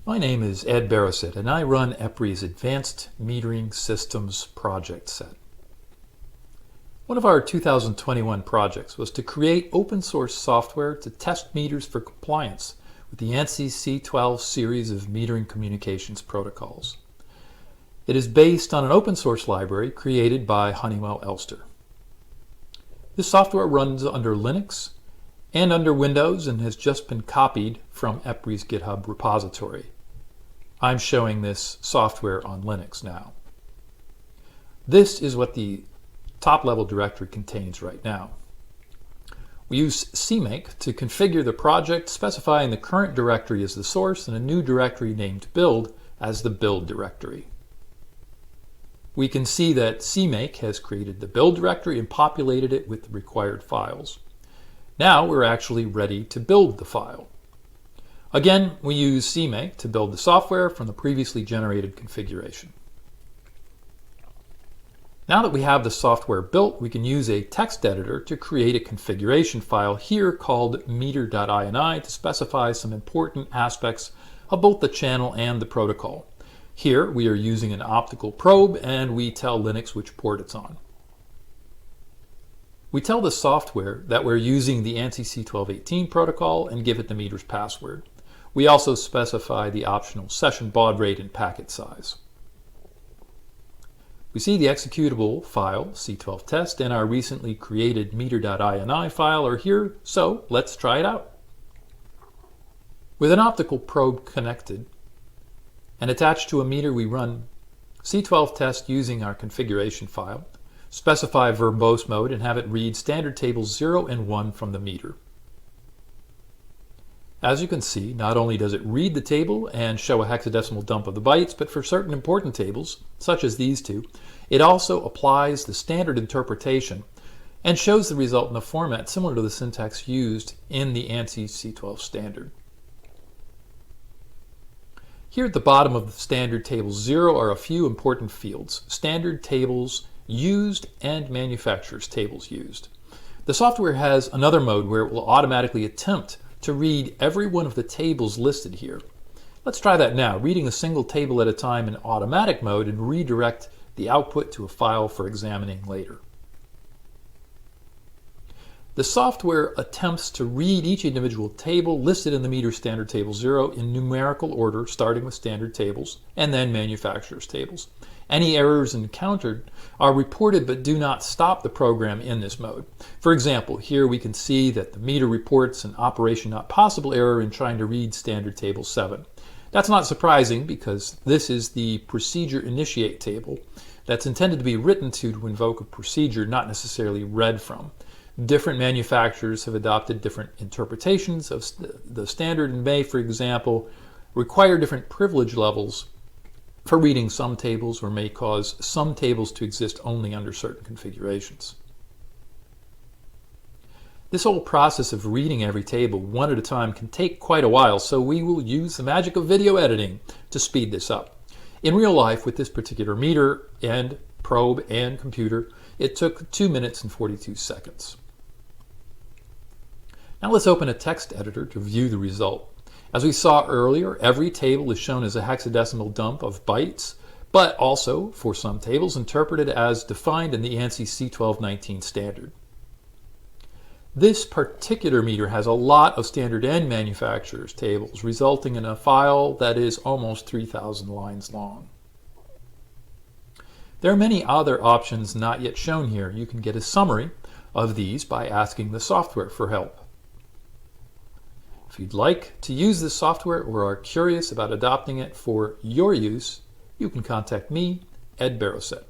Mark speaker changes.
Speaker 1: My name is Ed Barrowset, and I run EPRI's Advanced Metering Systems project set. One of our 2021 projects was to create open source software to test meters for compliance with the ANSI C12 series of metering communications protocols. It is based on an open source library created by Honeywell Elster. This software runs under Linux and under Windows and has just been copied from EPRI's GitHub repository. I'm showing this software on Linux now. This is what the top-level directory contains right now. We use CMake to configure the project, specifying the current directory as the source and a new directory named build as the build directory. We can see that CMake has created the build directory and populated it with the required files. Now we're actually ready to build the file. Again, we use CMake to build the software from the previously generated configuration. Now that we have the software built, we can use a text editor to create a configuration file here called meter.ini to specify some important aspects of both the channel and the protocol. Here we are using an optical probe and we tell Linux which port it's on. We tell the software that we're using the ANSI C12 protocol and give it the meter's password. We also specify the optional session baud rate and packet size. We see the executable file, C12 test, and our recently created meter.ini file are here, so let's try it out. With an optical probe connected and attached to a meter, we run C12 test using our configuration file, specify verbose mode, and have it read standard tables 0 and 1 from the meter. As you can see, not only does it read the table and show a hexadecimal dump of the bytes, but for certain important tables, such as these two, it also applies the standard interpretation and shows the result in a format similar to the syntax used in the ANSI C12 standard. Here at the bottom of the standard table 0 are a few important fields: standard tables used and manufacturer's tables used. The software has another mode where it will automatically attempt to read every one of the tables listed here. Let's try that now, reading a single table at a time in automatic mode and redirect the output to a file for examining later. The software attempts to read each individual table listed in the meter standard table 0 in numerical order, starting with standard tables and then manufacturer's tables. Any errors encountered are reported but do not stop the program in this mode. For example, here we can see that the meter reports an operation not possible error in trying to read standard table 7. That's not surprising because this is the procedure initiate table that's intended to be written to invoke a procedure, not necessarily read from. Different manufacturers have adopted different interpretations of the standard and may, for example, require different privilege levels for reading some tables or may cause some tables to exist only under certain configurations. This whole process of reading every table one at a time can take quite a while, so we will use the magic of video editing to speed this up. In real life, with this particular meter and probe and computer, it took 2 minutes and 42 seconds. Now let's open a text editor to view the result. As we saw earlier, every table is shown as a hexadecimal dump of bytes, but also, for some tables, interpreted as defined in the ANSI C12-19 standard. This particular meter has a lot of standard and manufacturer's tables, resulting in a file that is almost 3,000 lines long. There are many other options not yet shown here. You can get a summary of these by asking the software for help. If you'd like to use this software or are curious about adopting it for your use, you can contact me, Ed Barrowset.